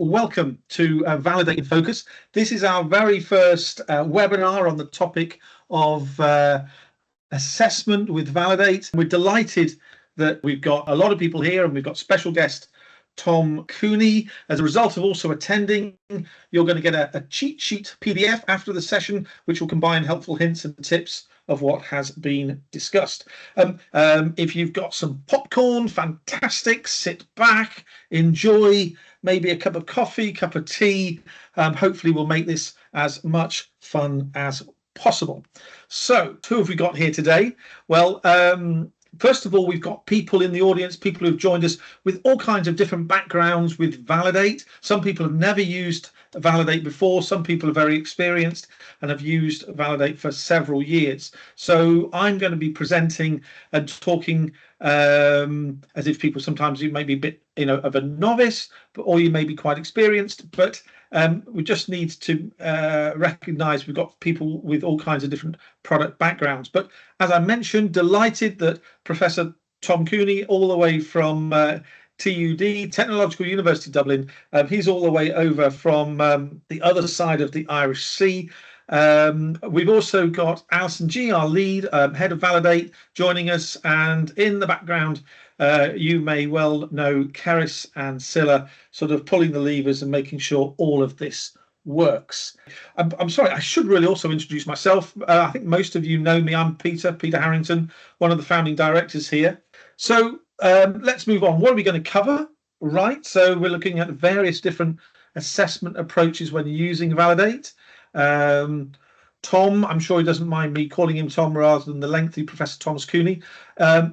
Welcome to Validate in Focus. This is our very first webinar on the topic of assessment with Validate. We're delighted that we've got a lot of people here and we've got special guest Tom Cooney. As a result of also attending, you're going to get a cheat sheet PDF after the session, which will combine helpful hints and tips of what has been discussed. If you've got some popcorn, fantastic, sit back, enjoy maybe a cup of coffee, cup of tea. Hopefully we'll make this as much fun as possible. So who have we got here today? Well, first of all, we've got people in the audience, people who've joined us with all kinds of different backgrounds with Validate. Some people have never used Validate before. Some people are very experienced and have used Validate for several years. So I'm going to be presenting and talking as if people sometimes you may be a bit, of a novice, or you may be quite experienced. But we just need to recognise we've got people with all kinds of different product backgrounds. But as I mentioned, delighted that Professor Tom Cooney, all the way from TUD, Technological University Dublin, he's all the way over from the other side of the Irish Sea. We've also got Alison Gee, our lead head of Validate, joining us, and in the background you may well know Keris and Scylla sort of pulling the levers and making sure all of this works. I'm sorry, I should really also introduce myself. I think most of you know me. I'm Peter Harrington, one of the founding directors here. So let's move on. What are we going to cover? Right, so we're looking at various different assessment approaches when using Validate. Tom, I'm sure he doesn't mind me calling him Tom rather than the lengthy Professor Thomas Cooney,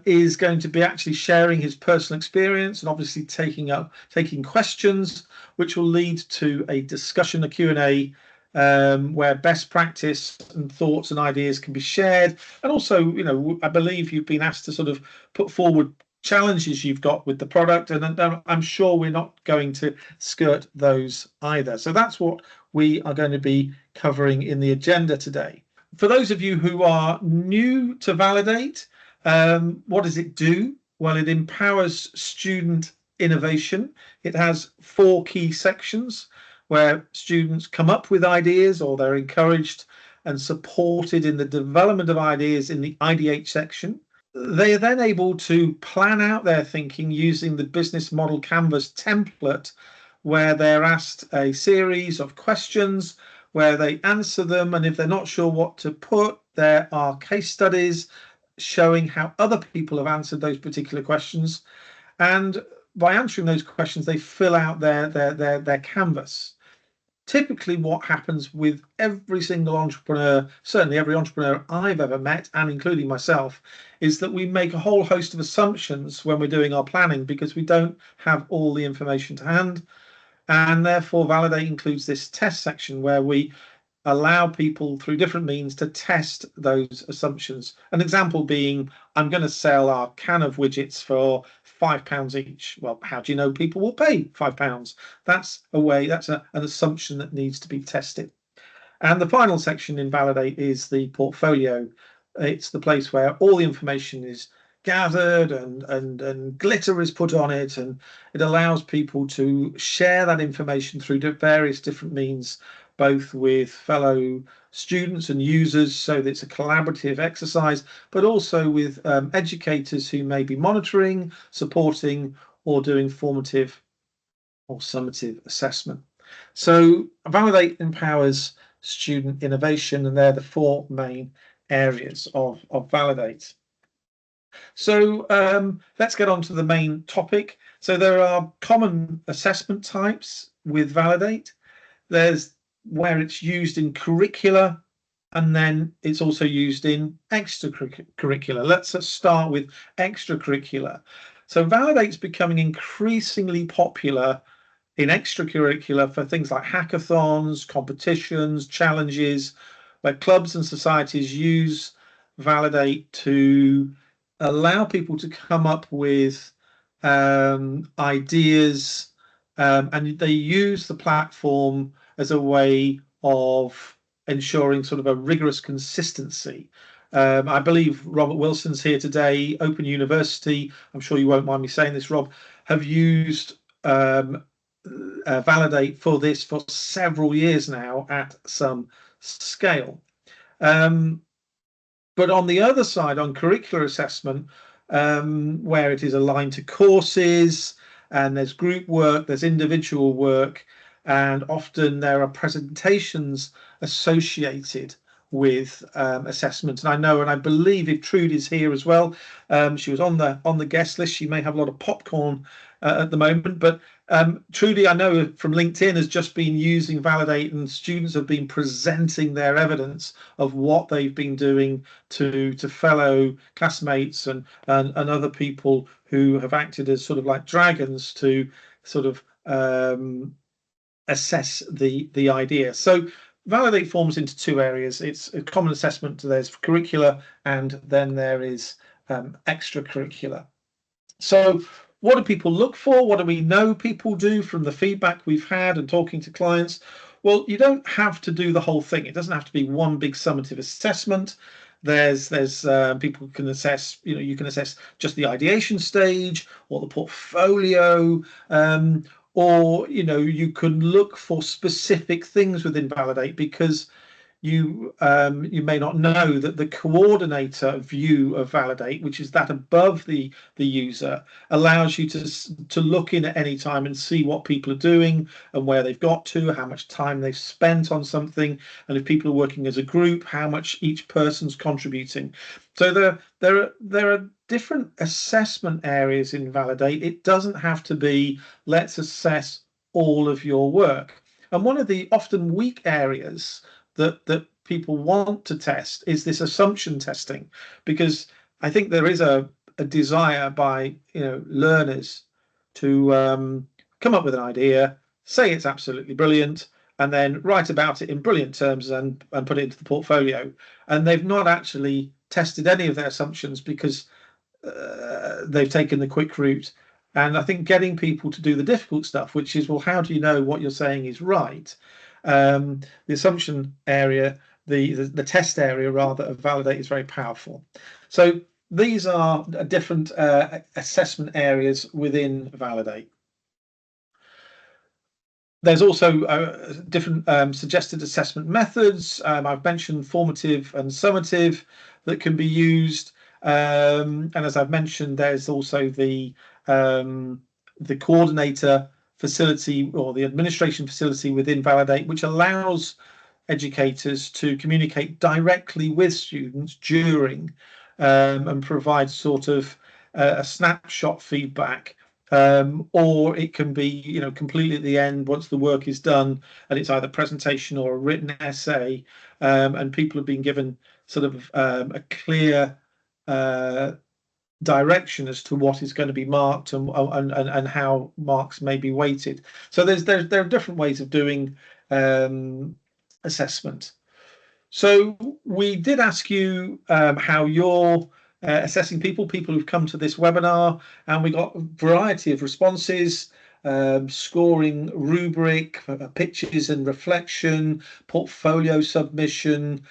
is going to be actually sharing his personal experience and obviously taking questions, which will lead to a discussion, a Q&A, where best practice and thoughts and ideas can be shared. And also, I believe you've been asked to sort of put forward challenges you've got with the product, and I'm sure we're not going to skirt those either. So that's what we are going to be covering in the agenda today. For those of you who are new to Validate, what does it do? Well, it empowers student innovation. It has 4 key sections where students come up with ideas, or they're encouraged and supported in the development of ideas in the IDH section. They are then able to plan out their thinking using the business model canvas template, where they're asked a series of questions where they answer them, and if they're not sure what to put, there are case studies showing how other people have answered those particular questions, and by answering those questions they fill out their canvas. Typically what happens with every single entrepreneur, certainly every entrepreneur I've ever met, and including myself, is that we make a whole host of assumptions when we're doing our planning because we don't have all the information to hand. And therefore Validate includes this test section where we allow people through different means to test those assumptions. An example being, I'm going to sell our can of widgets for £5 each. Well, how do you know people will pay £5? That's an assumption that needs to be tested. And the final section in Validate is the portfolio. It's the place where all the information is gathered and glitter is put on it, and it allows people to share that information through various different means, both with fellow students and users, so that it's a collaborative exercise, but also with educators who may be monitoring, supporting, or doing formative or summative assessment. So Validate empowers student innovation, and they're the 4 main areas of Validate. So let's get on to the main topic. So there are common assessment types with Validate. There's where it's used in curricula, and then it's also used in extracurricular. Let's start with extracurricular. So Validate's becoming increasingly popular in extracurricular for things like hackathons, competitions, challenges, where clubs and societies use Validate to allow people to come up with ideas, and they use the platform as a way of ensuring sort of a rigorous consistency. I believe Robert Wilson's here today. Open University, I'm sure you won't mind me saying this, Rob, have used Validate for this for several years now at some scale. But on the other side, on curricular assessment, where it is aligned to courses and there's group work, there's individual work, and often there are presentations associated with assessment. And I know, and I believe if Trudy's here as well, she was on the guest list. She may have a lot of popcorn at the moment, but Trudy, I know from LinkedIn, has just been using Validate, and students have been presenting their evidence of what they've been doing to fellow classmates and other people who have acted as sort of like dragons to sort of assess the idea. So Validate forms into two areas. It's a common assessment. There's curricular, and then there is extracurricular. So what do people look for? What do we know people do from the feedback we've had and talking to clients? Well, you don't have to do the whole thing. It doesn't have to be one big summative assessment. There's people can assess, you can assess just the ideation stage or the portfolio, or you can look for specific things within Validate, because you may not know that the coordinator view of Validate, which is that above the user, allows you to look in at any time and see what people are doing and where they've got to, how much time they've spent on something, and if people are working as a group, how much each person's contributing. So there are different assessment areas in Validate. It doesn't have to be let's assess all of your work. And one of the often weak areas that people want to test is this assumption testing, because I think there is a desire by learners to come up with an idea, say it's absolutely brilliant, and then write about it in brilliant terms and put it into the portfolio. And they've not actually tested any of their assumptions because they've taken the quick route. And I think getting people to do the difficult stuff, which is, well, how do you know what you're saying is right? The assumption area, the test area rather of Validate, is very powerful. So these are different assessment areas within Validate. There's also different suggested assessment methods. I've mentioned formative and summative that can be used. And as I've mentioned, there's also the coordinator facility or the administration facility within Validate, which allows educators to communicate directly with students during and provide sort of a snapshot feedback, or it can be completely at the end once the work is done and it's either presentation or a written essay, and people have been given sort of a clear direction as to what is going to be marked and how marks may be weighted. So there are different ways of doing assessment. So we did ask you how you're assessing people who've come to this webinar, and we got a variety of responses. Scoring rubric, pitches and reflection, portfolio submission,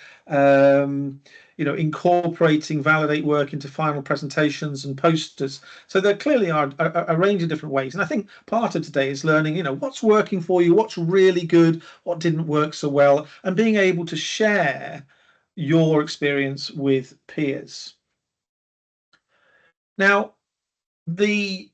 incorporating Validate work into final presentations and posters. So there clearly are a range of different ways. And I think part of today is learning, what's working for you, what's really good, what didn't work so well, and being able to share your experience with peers. Now, the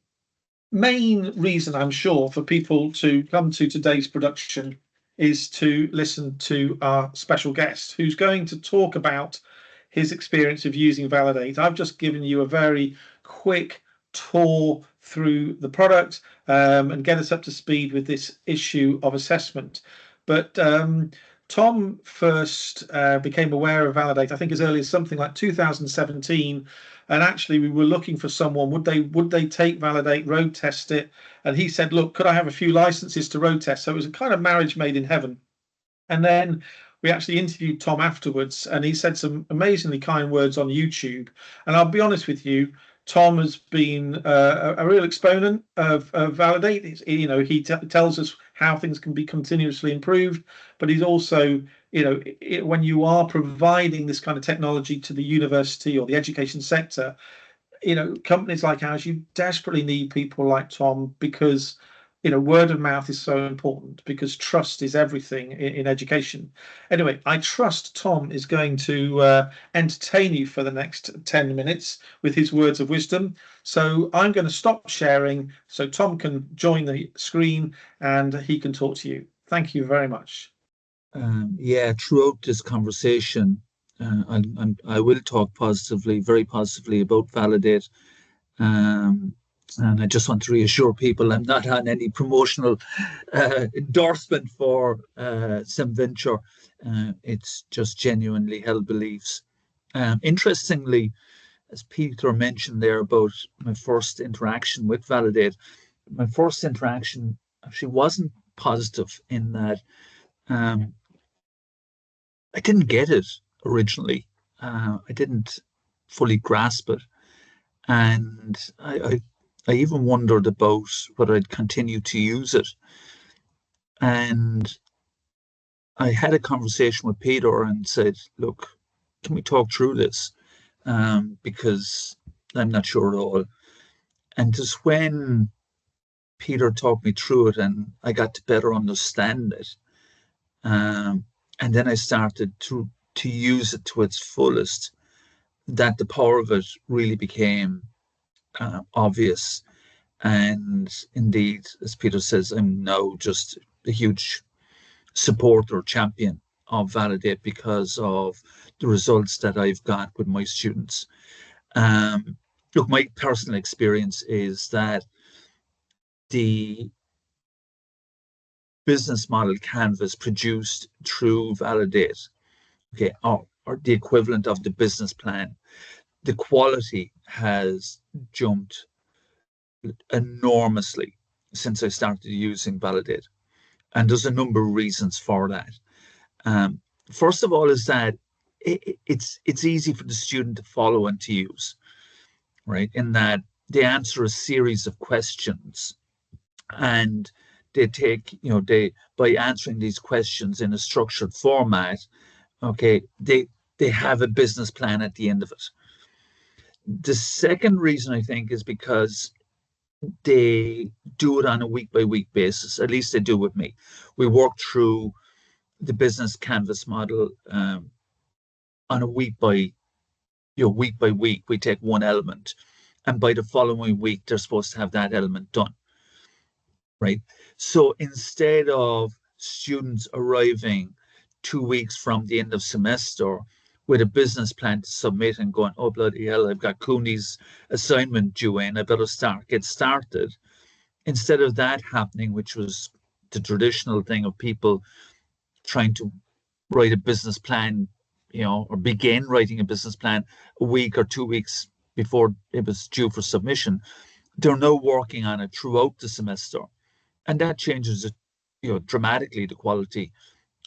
main reason, I'm sure, for people to come to today's production is to listen to our special guest, who's going to talk about his experience of using Validate. I've just given you a very quick tour through the product and get us up to speed with this issue of assessment. But Tom first became aware of Validate, I think, as early as something like 2017. And actually, we were looking for someone. Would they take Validate, road test it? And he said, look, could I have a few licenses to road test? So it was a kind of marriage made in heaven. And then we actually interviewed Tom afterwards, and he said some amazingly kind words on YouTube. And I'll be honest with you, Tom has been a real exponent of Validate. He tells us how things can be continuously improved, but he's also, when you are providing this kind of technology to the university or the education sector, companies like ours, you desperately need people like Tom, because word of mouth is so important because trust is everything in education. Anyway, I trust Tom is going to entertain you for the next 10 minutes with his words of wisdom. So I'm going to stop sharing so Tom can join the screen and he can talk to you. Thank you very much. Yeah, throughout this conversation, I will talk positively, very positively about Validate. Um, and I just want to reassure people I'm not on any promotional endorsement for SimVenture. It's just genuinely held beliefs. Interestingly, as Peter mentioned there about my first interaction with Validate, my first interaction actually wasn't positive in that um, I didn't get it originally. I didn't fully grasp it. And I even wondered about whether I'd continue to use it. And I had a conversation with Peter and said, look, can we talk through this? Because I'm not sure at all. And just when Peter talked me through it and I got to better understand it, and then I started to use it to its fullest, that the power of it really became obvious. And indeed, as Peter says, I'm now just a huge supporter, champion of Validate because of the results that I've got with my students. Look, my personal experience is that the business model canvas produced through Validate, okay, or the equivalent of the business plan, the quality has jumped enormously since I started using Validate. And there's a number of reasons for that. Um, First of all, is that it's easy for the student to follow and to use, right? In that they answer a series of questions, and they take, they by answering these questions in a structured format, okay, they have a business plan at the end of it. The second reason I think is because they do it on a week by week basis. At least they do with me. We work through the business canvas model on a week by week. We take one element, and by the following week, they're supposed to have that element done, right? So instead of students arriving 2 weeks from the end of semester with a business plan to submit and going, oh bloody hell, I've got Cooney's assignment due in, I better get started. Instead of that happening, which was the traditional thing of people trying to write a business plan, or begin writing a business plan a week or 2 weeks before it was due for submission, they're now working on it throughout the semester. And that changes it, dramatically the quality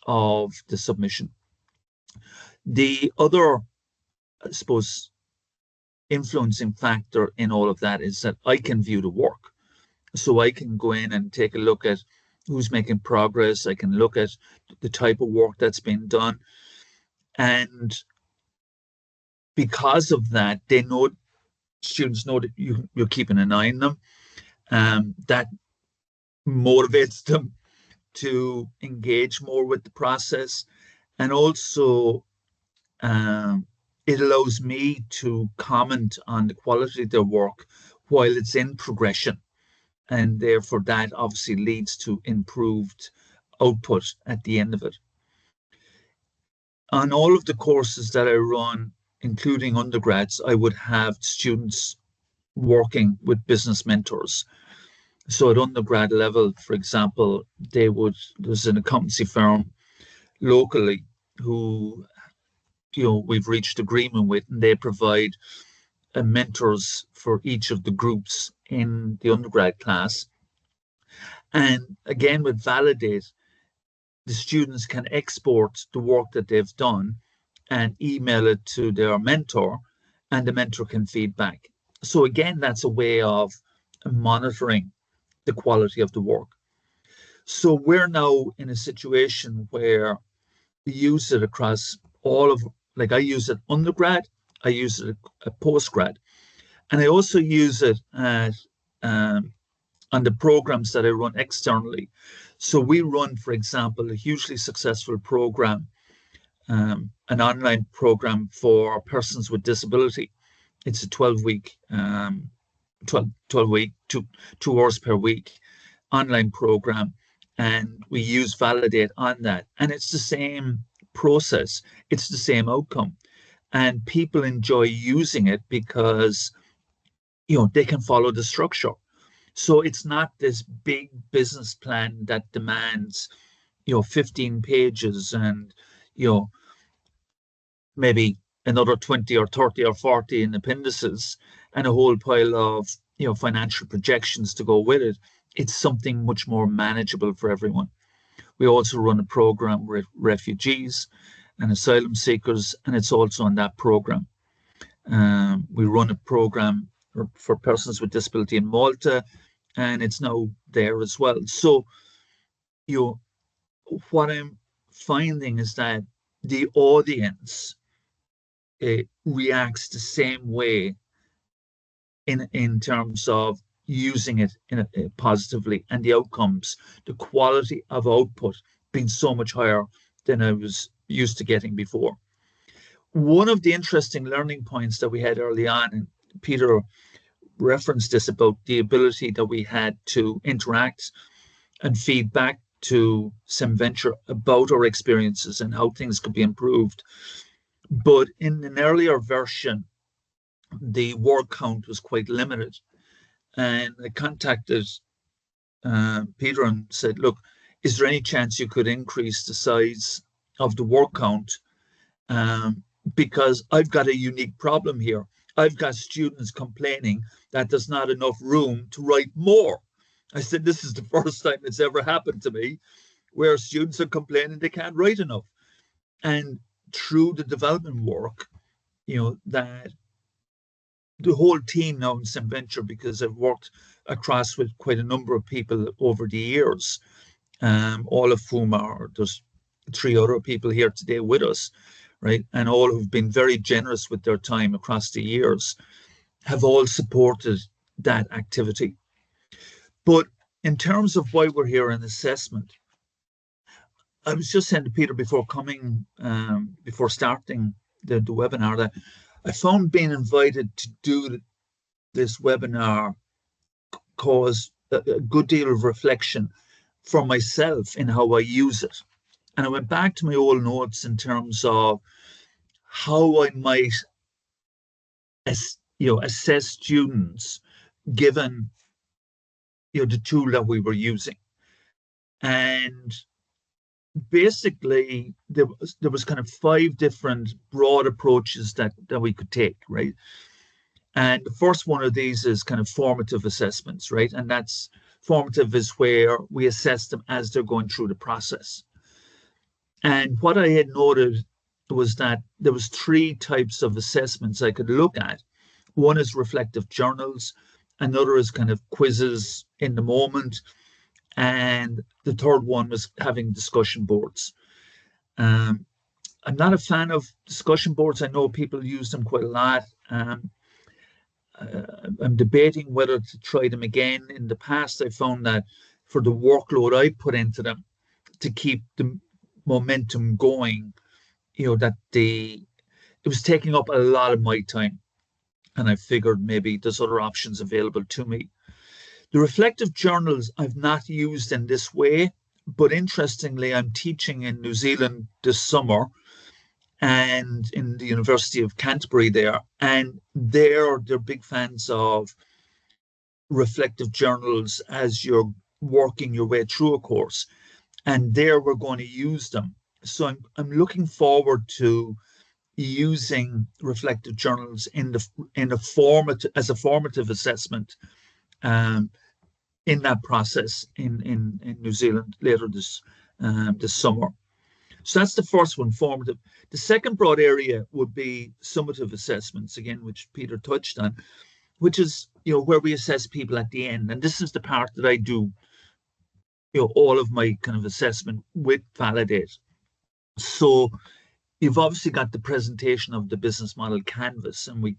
of the submission. The other, I suppose, influencing factor in all of that is that I can view the work. So I can go in and take a look at who's making progress. I can look at the type of work that's been done. And because of that, students know that you're keeping an eye on them. That motivates them to engage more with the process. And also, it allows me to comment on the quality of their work while it's in progression. And therefore, that obviously leads to improved output at the end of it. On all of the courses that I run, including undergrads, I would have students working with business mentors. So at undergrad level, for example, there's an accountancy firm locally who, we've reached agreement with, and they provide mentors for each of the groups in the undergrad class. And again, with Validate, the students can export the work that they've done and email it to their mentor, and the mentor can feed back. So again, that's a way of monitoring the quality of the work. So we're now in a situation where we use it across all of, like I use it undergrad, I use it at postgrad, and I also use it at on the programs that I run externally. So we run, for example, a hugely successful program, an online program for persons with disability. It's a 12-week, 12-week, 2 hours per week online program. And we use Validate on that. And it's the same process. It's the same outcome. And people enjoy using it because, they can follow the structure. So it's not this big business plan that demands, 15 pages and, maybe another 20 or 30 or 40 in appendices and a whole pile of, financial projections to go with it. It's something much more manageable for everyone. We also run a program with refugees and asylum seekers, and it's also on that program. We run a program for persons with disability in Malta, and it's now there as well. So, what I'm finding is that the audience reacts the same way in terms of using it positively, and the outcomes, the quality of output being so much higher than I was used to getting before. One of the interesting learning points that we had early on, and Peter referenced this about the ability that we had to interact and feed back to SimVenture about our experiences and how things could be improved. But in an earlier version, the word count was quite limited. And I contacted Peter and said, look, is there any chance you could increase the size of the word count? Because I've got a unique problem here. I've got students complaining that there's not enough room to write more. I said, this is the first time it's ever happened to me where students are complaining they can't write enough. And through the development work, that the whole team now in SimVenture, because I've worked across with quite a number of people over the years, all of whom there's 3 other people here today with us, right? And all who've been very generous with their time across the years, have all supported that activity. But in terms of why we're here in assessment, I was just saying to Peter before starting the webinar that I found being invited to do this webinar caused a good deal of reflection for myself in how I use it. And I went back to my old notes in terms of how I might assess students given the tool that we were using. And basically there was kind of 5 different broad approaches that we could take, right? And the first one of these is kind of formative assessments, right? And that's formative is where we assess them as they're going through the process. And what I had noted was that there was 3 types of assessments I could look at. One is reflective journals, another is kind of quizzes in the moment, and the third one was having discussion boards. I'm not a fan of discussion boards. I know people use them quite a lot. I'm debating whether to try them again. In the past, I found that for the workload I put into them to keep the momentum going, that it was taking up a lot of my time. And I figured maybe there's other options available to me. The reflective journals I've not used in this way, but interestingly, I'm teaching in New Zealand this summer and in the University of Canterbury there, and they're big fans of reflective journals as you're working your way through a course, and there we're going to use them. So I'm looking forward to using reflective journals as a formative assessment in that process in New Zealand later this summer. So that's the first one, formative. The second broad area would be summative assessments, again, which Peter touched on, which is where we assess people at the end. And this is the part that I do all of my kind of assessment with Validate. So you've obviously got the presentation of the business model canvas, and we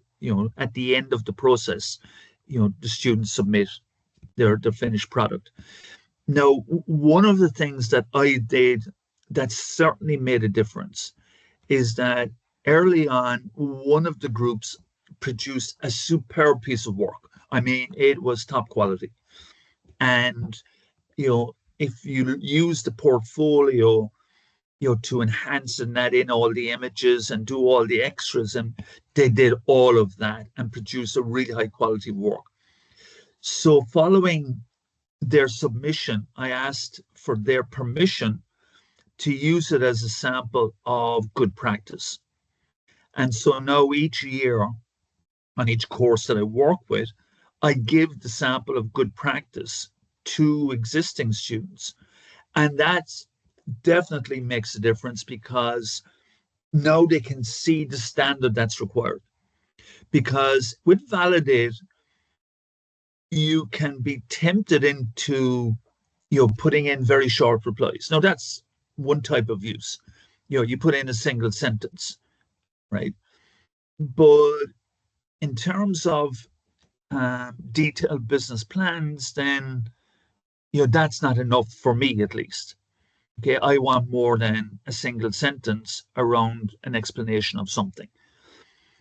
at the end of the process, the students submit their finished product. Now, one of the things that I did that certainly made a difference is that early on, one of the groups produced a superb piece of work. I mean, it was top quality. And, if you use the portfolio, to enhance and add in all the images and do all the extras, and they did all of that and produce a really high quality work. So following their submission, I asked for their permission to use it as a sample of good practice. And so now each year on each course that I work with, I give the sample of good practice to existing students. And that's definitely makes a difference, because now they can see the standard that's required. Because with Validate, you can be tempted into putting in very short replies. Now that's one type of use. You put in a single sentence, right? But in terms of detailed business plans, then that's not enough for me, at least. Okay, I want more than a single sentence around an explanation of something.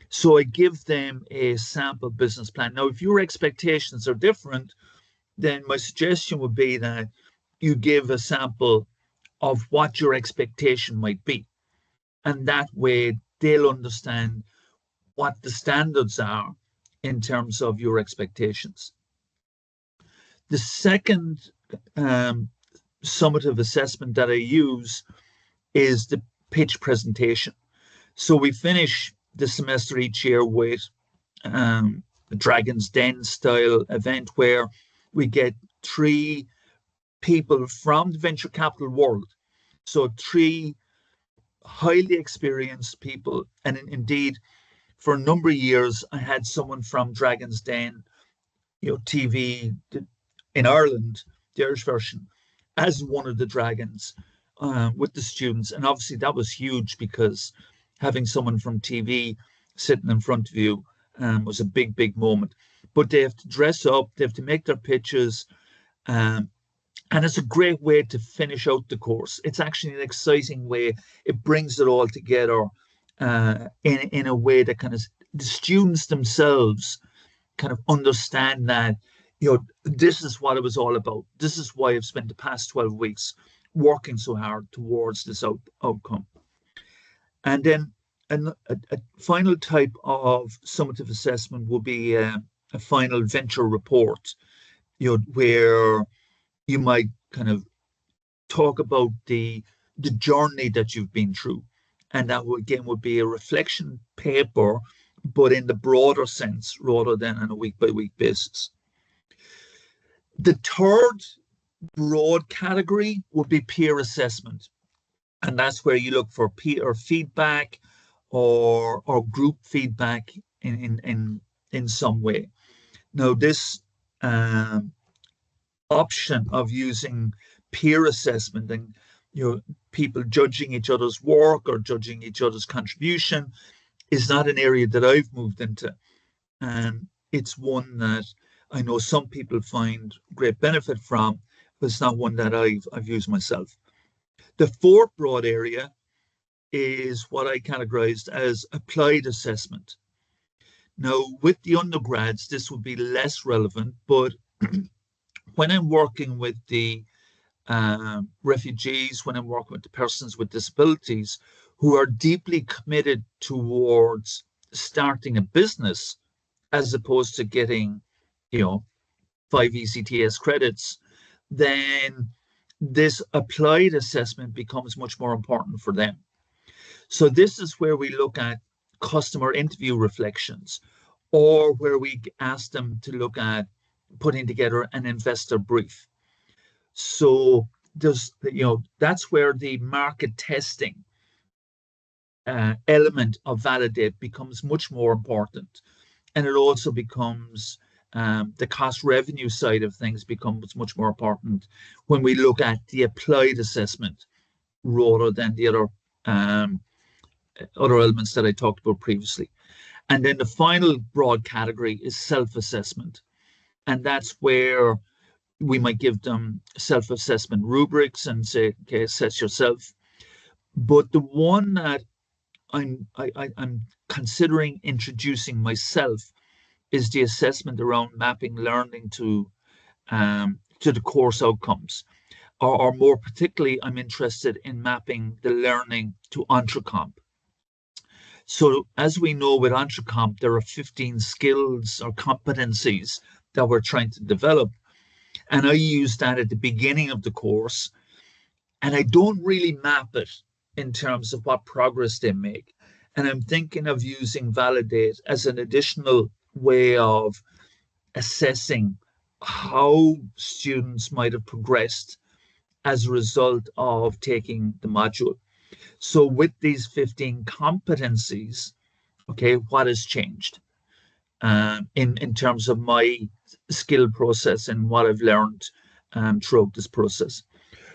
So I give them a sample business plan. Now, if your expectations are different, then my suggestion would be that you give a sample of what your expectation might be. And that way they'll understand what the standards are in terms of your expectations. The second summative assessment that I use is the pitch presentation. So we finish the semester each year with a Dragon's Den style event where we get 3 people from the venture capital world. So 3 highly experienced people. And indeed, for a number of years, I had someone from Dragon's Den, TV in Ireland, the Irish version, as one of the dragons with the students. And obviously that was huge, because having someone from TV sitting in front of you was a big, big moment. But they have to dress up, they have to make their pitches, and it's a great way to finish out the course. It's actually an exciting way. It brings it all together in a way that kind of the students themselves kind of understand that, this is what it was all about. This is why I've spent the past 12 weeks working so hard towards this outcome. And then a final type of summative assessment will be a final venture report, where you might kind of talk about the journey that you've been through. And that again would be a reflection paper, but in the broader sense rather than on a week-by-week basis. The third broad category would be peer assessment. And that's where you look for peer feedback or group feedback in some way. Now, this option of using peer assessment and people judging each other's work or judging each other's contribution is not an area that I've moved into. And it's one that I know some people find great benefit from, but it's not one that I've used myself. The fourth broad area is what I categorized as applied assessment. Now, with the undergrads, this would be less relevant, but when I'm working with the refugees, when I'm working with the persons with disabilities who are deeply committed towards starting a business as opposed to getting, 5 ECTS credits, then this applied assessment becomes much more important for them. So this is where we look at customer interview reflections, or where we ask them to look at putting together an investor brief. So there's, that's where the market testing element of Validate becomes much more important. And it also becomes the cost revenue side of things becomes much more important when we look at the applied assessment rather than the other elements that I talked about previously. And then the final broad category is self-assessment. And that's where we might give them self-assessment rubrics and say, okay, assess yourself. But the one that I'm considering introducing myself is the assessment around mapping learning to the course outcomes, or more particularly, I'm interested in mapping the learning to Entrecomp. So as we know with Entrecomp, there are 15 skills or competencies that we're trying to develop. And I use that at the beginning of the course, and I don't really map it in terms of what progress they make. And I'm thinking of using Validate as an additional way of assessing how students might have progressed as a result of taking the module. So with these 15 competencies, okay, what has changed in terms of my skill process and what I've learned throughout this process.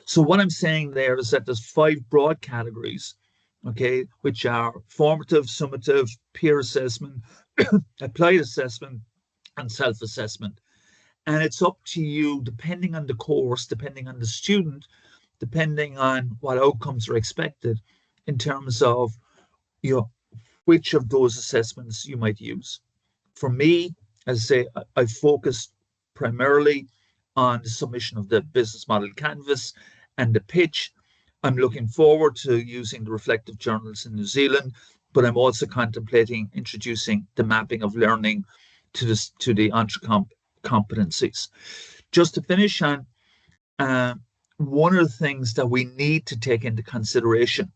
So what I'm saying there is that there's 5 broad categories, okay, which are formative, summative, peer assessment, applied assessment, and self-assessment. And it's up to you, depending on the course, depending on the student, depending on what outcomes are expected in terms of, you know, which of those assessments you might use. For me, as I say, I focused primarily on the submission of the business model canvas and the pitch. I'm looking forward to using the reflective journals in New Zealand, but I'm also contemplating introducing the mapping of learning to the Entrecomp competencies. Just to finish on, one of the things that we need to take into consideration,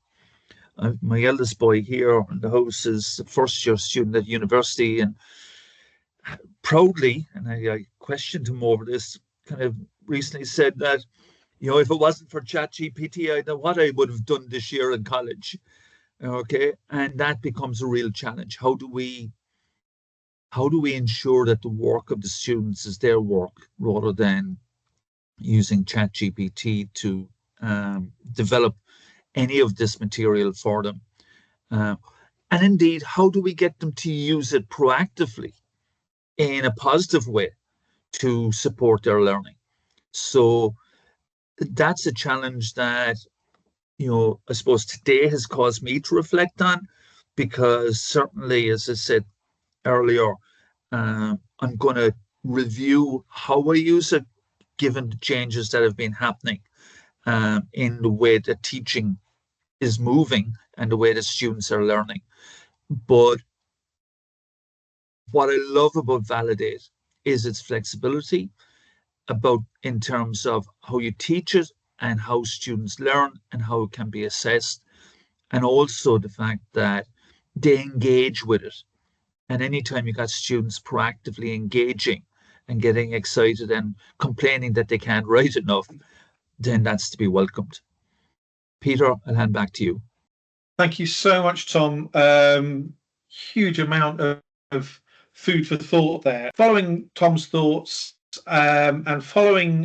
my eldest boy here in the house is a first-year student at university, and proudly, and I questioned him over this, kind of recently said that, you know, if it wasn't for ChatGPT, I know what I would have done this year in college. Okay, and that becomes a real challenge. How do we ensure that the work of the students is their work rather than using ChatGPT to develop any of this material for them? And indeed, how do we get them to use it proactively in a positive way to support their learning? So that's a challenge that, you know, I suppose today has caused me to reflect on, because certainly, as I said earlier, I'm going to review how I use it, given the changes that have been happening in the way that teaching is moving and the way that students are learning. But what I love about Validate is its flexibility in terms of how you teach it and how students learn and how it can be assessed, and also the fact that they engage with it. And anytime you got students proactively engaging and getting excited and complaining that they can't write enough, then that's to be welcomed. Peter, I'll hand back to you. Thank you so much, Tom. Huge amount of food for thought there. Following Tom's thoughts and following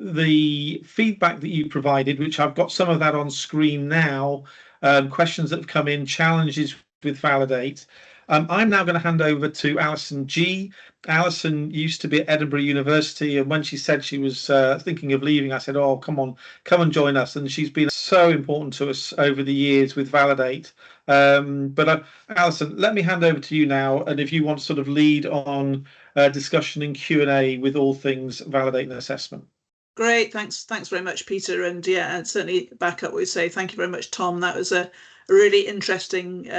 the feedback that you provided, which I've got some of that on screen now, questions that have come in, challenges with Validate. I'm now going to hand over to Alison Gee. Alison used to be at Edinburgh University, and when she said she was thinking of leaving, I said, oh, come on, come and join us. And she's been so important to us over the years with Validate. But Alison, let me hand over to you now, and if you want to sort of lead on discussion and Q&A with all things Validate and assessment. Great, thanks very much, Peter. And yeah, and certainly back up what we say. Thank you very much, Tom. That was a really interesting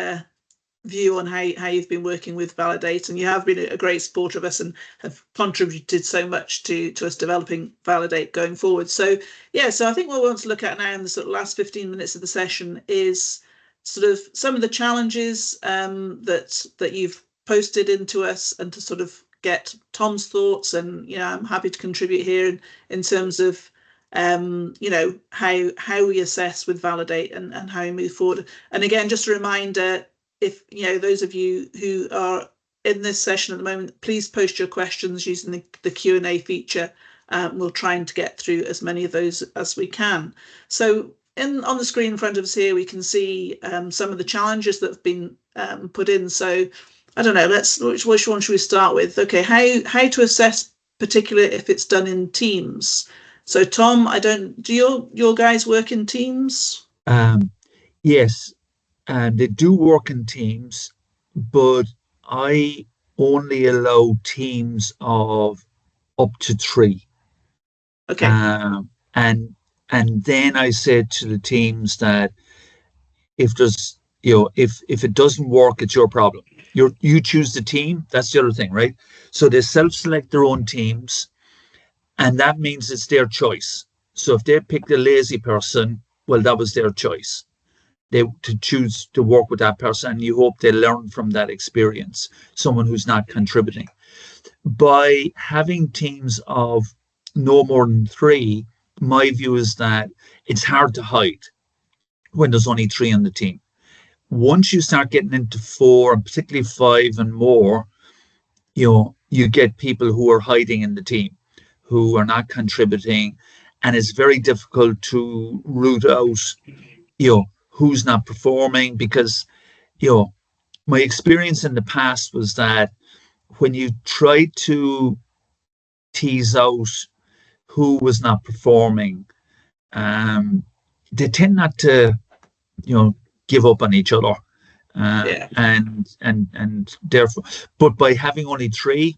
view on how you've been working with Validate, and you have been a great supporter of us and have contributed so much to us developing Validate going forward. So yeah, so I think what we want to look at now in the sort of last 15 minutes of the session is sort of some of the challenges that you've posted into us, and to sort of get Tom's thoughts. And you know, I'm happy to contribute here in terms of you know, how we assess with Validate and how we move forward. And again, just a reminder, if you know, those of you who are in this session at the moment, please post your questions using the Q&A feature. We'll try and to get through as many of those as we can. So on the screen in front of us here, we can see some of the challenges that have been put in. So I don't know, which one should we start with? Okay, how to assess particularly if it's done in teams. So Tom, do your guys work in teams? Yes, they do work in teams, but I only allow teams of up to 3. Okay. And then I said to the teams that if there's, if it doesn't work, it's your problem. You choose the team. That's the other thing, right? So they self-select their own teams, and that means it's their choice. So if they picked a lazy person, well, that was their choice. They to choose to work with that person, and you hope they learn from that experience, someone who's not contributing. By having teams of no more than 3, my view is that it's hard to hide when there's only 3 on the team. Once you start getting into 4, and particularly 5 and more, you get people who are hiding in the team, who are not contributing, and it's very difficult to root out, who's not performing, because, my experience in the past was that when you try to tease out who was not performing, they tend not to, give up on each other. And therefore, but by having only 3,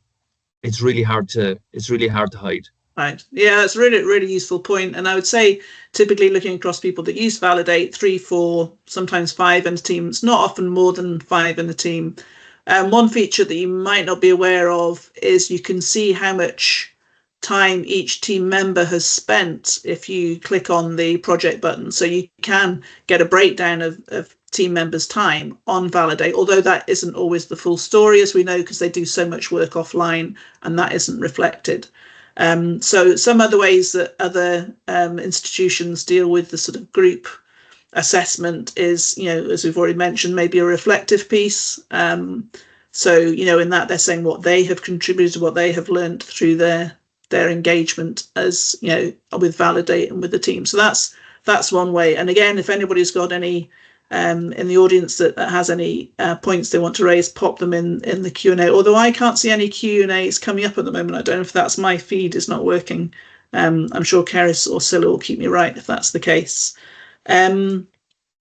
it's really hard to hide. Right. Yeah, that's a really, really useful point. And I would say typically looking across people that use Validate, 3, 4, sometimes 5 in a team. It's not often more than 5 in a team. One feature that you might not be aware of is you can see how much time each team member has spent if you click on the project button. So you can get a breakdown of team members' time on Validate, although that isn't always the full story, as we know, because they do so much work offline and that isn't reflected. So some other ways that other institutions deal with the sort of group assessment is, as we've already mentioned, maybe a reflective piece. So, in that they're saying what they have contributed, what they have learned through their engagement as, with Validate and with the team. So that's one way. And again, if anybody's got any in the audience that has any points they want to raise, pop them in the Q&A. Although I can't see any Q&As coming up at the moment. I don't know if that's my feed is not working. I'm sure Keris or Scylla will keep me right if that's the case. So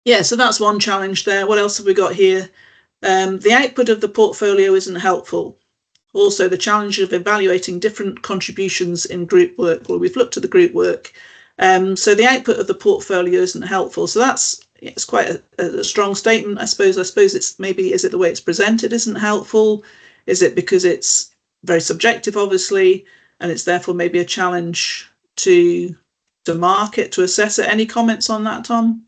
that's one challenge there. What else have we got here? The output of the portfolio isn't helpful. Also, the challenge of evaluating different contributions in group work. Well, we've looked at the group work. So the output of the portfolio isn't helpful. So it's quite a strong statement, I suppose. It's maybe, is it the way it's presented isn't helpful? Is it because it's very subjective, obviously, and it's therefore maybe a challenge to market, to assess it? Any comments on that, Tom?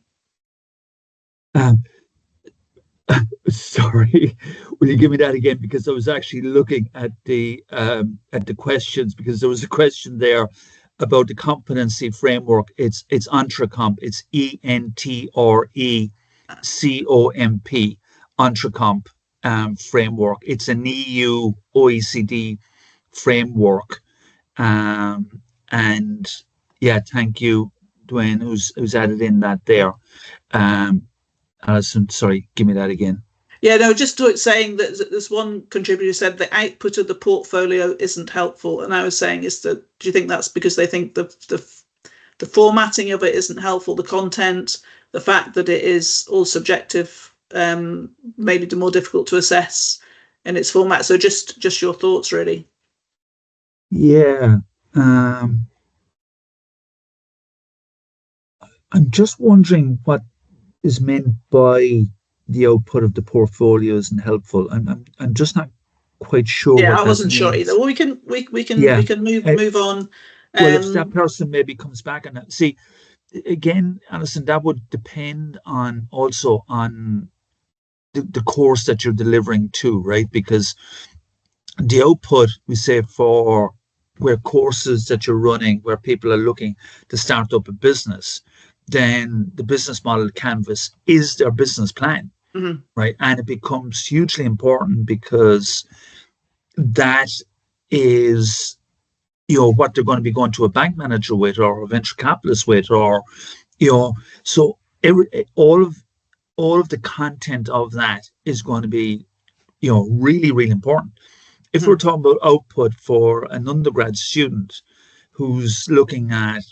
Sorry, will you give me that again? Because I was actually looking at the questions, because there was a question there about the competency framework. It's EntreComp. It's ENTRECOMP, EntreComp framework. It's an EU OECD framework. And yeah, thank you, Dwayne, who's added in that there. Alison, sorry, give me that again. Yeah, no, just saying that there's one contributor said the output of the portfolio isn't helpful, and I was saying do you think that's because they think the formatting of it isn't helpful, the content, the fact that it is all subjective, maybe more difficult to assess in its format? So just your thoughts, really. Yeah, I'm just wondering what is meant by the output of the portfolio isn't helpful. I'm just not quite sure. Yeah, I wasn't sure either. Well, we can move on. Well, if that person maybe comes back and see again, Alison, that would depend on the course that you're delivering to, right? Because the output, we say, for where courses that you're running, where people are looking to start up a business, then the business model canvas is their business plan, right? And it becomes hugely important because that is, what they're going to be going to a bank manager with, or a venture capitalist with, or, so all of the content of that is going to be, really, really important. If we're talking about output for an undergrad student who's looking at,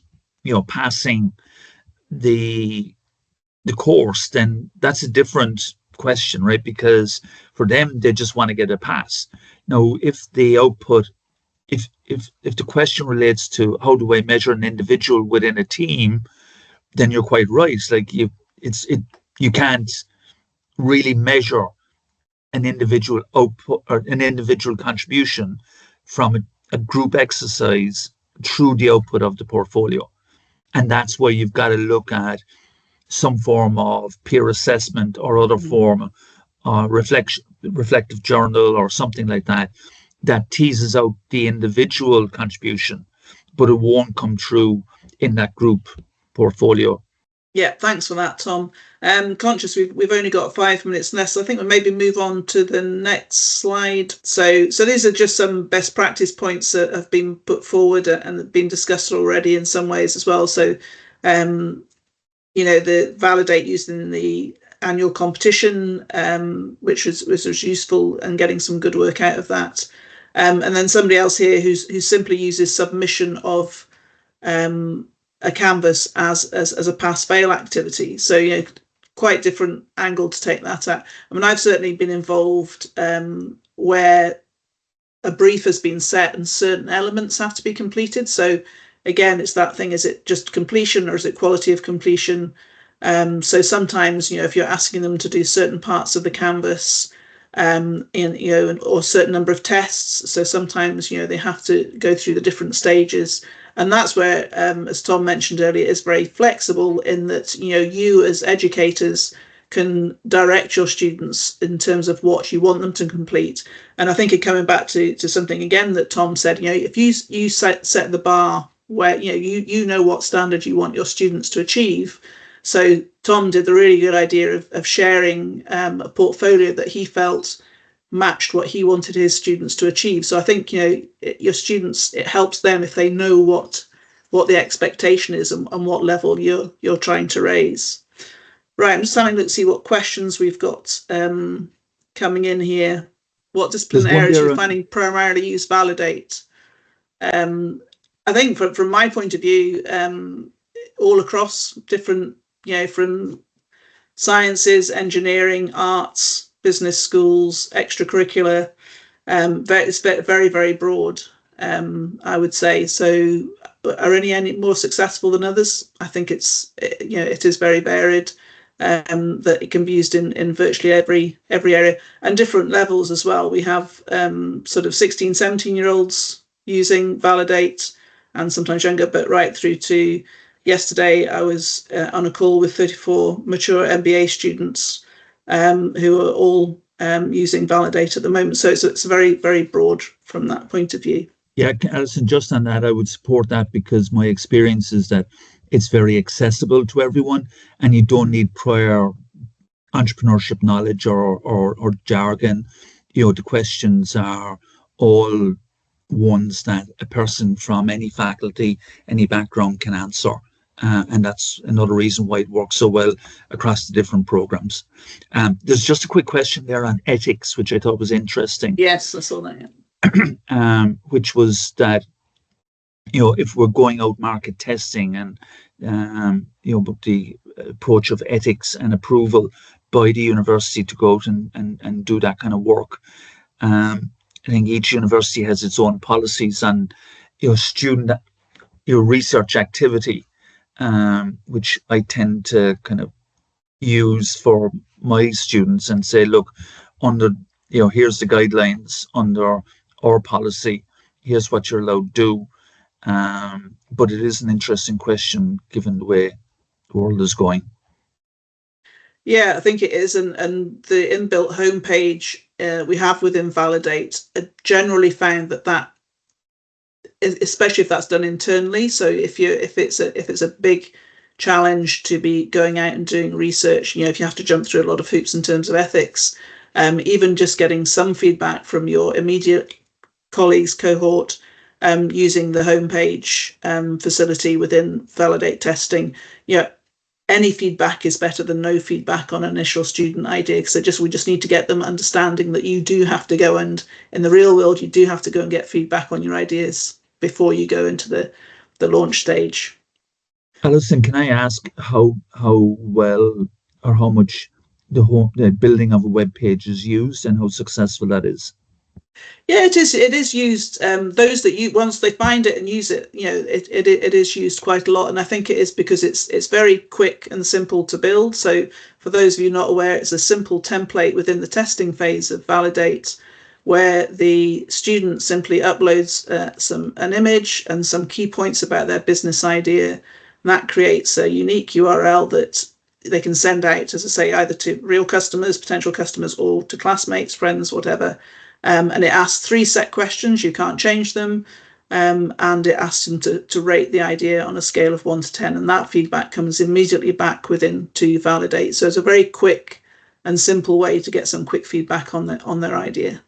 passing the course, then that's a different question, right? Because for them, they just want to get a pass. Now, if the output, if the question relates to how do I measure an individual within a team, then you're quite right. It's like you can't really measure an individual output or an individual contribution from a group exercise through the output of the portfolio. And that's why you've got to look at some form of peer assessment or other form reflective journal or something like that teases out the individual contribution, but it won't come through in that group portfolio. Yeah, thanks for that, Tom. Conscious we've only got 5 minutes left, so I think we'll maybe move on to the next slide. So these are just some best practice points that have been put forward and been discussed already in some ways as well. So, the validate used in the annual competition, which was useful and getting some good work out of that. And then somebody else here who simply uses submission of a canvas as a pass-fail activity. So, quite different angle to take that at. I mean, I've certainly been involved where a brief has been set and certain elements have to be completed. So again, it's that thing, is it just completion or is it quality of completion? So sometimes, if you're asking them to do certain parts of the canvas, or certain number of tests, so sometimes, they have to go through the different stages. And that's where, as Tom mentioned earlier, is very flexible in that, you as educators can direct your students in terms of what you want them to complete. And I think coming back to something again that Tom said, if you set the bar where, you know what standard you want your students to achieve. So Tom did the really good idea of sharing a portfolio that he felt matched what he wanted his students to achieve. So I think, your students, it helps them if they know what the expectation is and what level you're trying to raise. Right, I'm just having a look to see what questions we've got coming in here. What discipline areas are you finding primarily use validate? I think from my point of view, all across different, from sciences, engineering, arts, business schools, extracurricular, it's very, very broad, I would say. So are any more successful than others? I think it is very varied. That it can be used in virtually every area and different levels as well. We have sort of 16, 17-year-olds using validate and sometimes younger, but right through to yesterday, I was on a call with 34 mature MBA students who are all using validate at the moment. So it's very, very broad from that point of view. Yeah, Alison, just on that, I would support that because my experience is that it's very accessible to everyone and you don't need prior entrepreneurship knowledge or jargon. The questions are all ones that a person from any faculty, any background can answer. And that's another reason why it works so well across the different programs. There's just a quick question there on ethics, which I thought was interesting. Yes, I saw that. Which was that, if we're going out market testing and, but the approach of ethics and approval by the university to go out and do that kind of work. I think each university has its own policies on, student, research activity, which I tend to kind of use for my students and say, look, under, here's the guidelines under our policy, here's what you're allowed to do. But it is an interesting question given the way the world is going. Yeah, I think it is. And the inbuilt homepage we have within Validate generally found that especially if that's done internally. So if it's a big challenge to be going out and doing research, if you have to jump through a lot of hoops in terms of ethics, even just getting some feedback from your immediate colleagues cohort, using the homepage facility within Validate testing, any feedback is better than no feedback on an initial student idea. So we just need to get them understanding that you do have to go, and in the real world, you do have to go and get feedback on your ideas before you go into the launch stage. Alison, can I ask how well or how much the building of a web page is used and how successful that is? Yeah, it is used. Those that once they find it and use it, it is used quite a lot, and I think it is because it's very quick and simple to build. So for those of you not aware, it's a simple template within the testing phase of Validate, where the student simply uploads an image and some key points about their business idea, and that creates a unique URL that they can send out, as I say, either to real customers, potential customers, or to classmates, friends, whatever. And it asks 3 set questions. You can't change them. And it asks them to rate the idea on a scale of 1 to 10. And that feedback comes immediately back to Validate. So it's a very quick and simple way to get some quick feedback on their idea.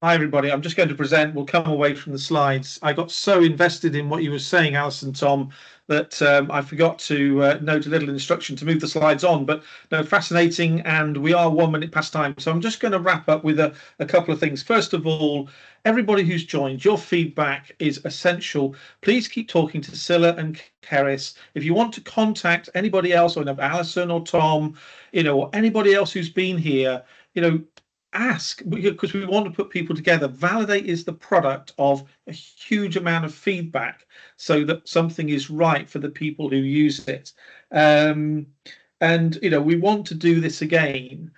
Hi, everybody. I'm just going to present. We'll come away from the slides. I got so invested in what you were saying, Alison, Tom, that I forgot to note a little instruction to move the slides on. But no, fascinating, and we are 1 minute past time. So I'm just going to wrap up with a couple of things. First of all, everybody who's joined, your feedback is essential. Please keep talking to Scilla and Keris. If you want to contact anybody else, or Alison or Tom, or anybody else who's been here, ask, because we want to put people together. Validate is the product of a huge amount of feedback so that something is right for the people who use it. And we want to do this again,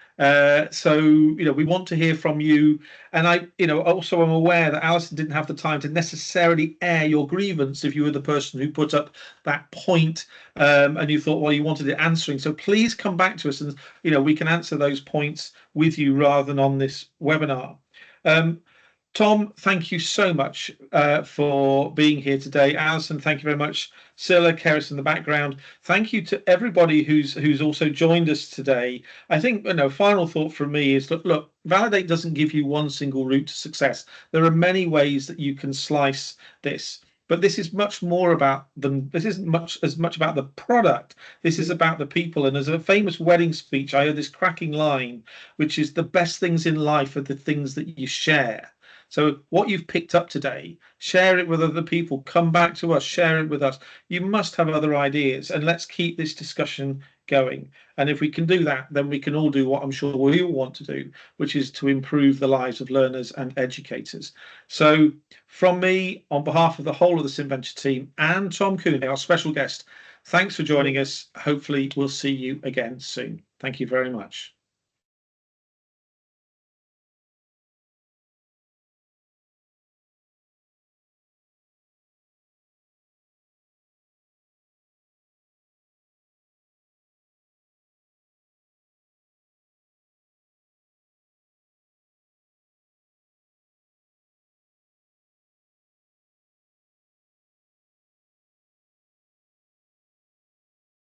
so we want to hear from you. And I also am aware that Alison didn't have the time to necessarily air your grievance if you were the person who put up that point, and you thought, well, you wanted it answering. So please come back to us, and we can answer those points with you rather than on this webinar. Tom, thank you so much for being here today. Alison, thank you very much. Scilla, Keris in the background. Thank you to everybody who's also joined us today. I think final thought from me is that, look, Validate doesn't give you one single route to success. There are many ways that you can slice this, but this is much more about this isn't as much about the product. This is about the people. And as a famous wedding speech, I heard this cracking line, which is, the best things in life are the things that you share. So what you've picked up today, share it with other people, come back to us, share it with us. You must have other ideas, and let's keep this discussion going. And if we can do that, then we can all do what I'm sure we all want to do, which is to improve the lives of learners and educators. So from me, on behalf of the whole of the SimVenture team and Tom Cooney, our special guest, thanks for joining us. Hopefully we'll see you again soon. Thank you very much.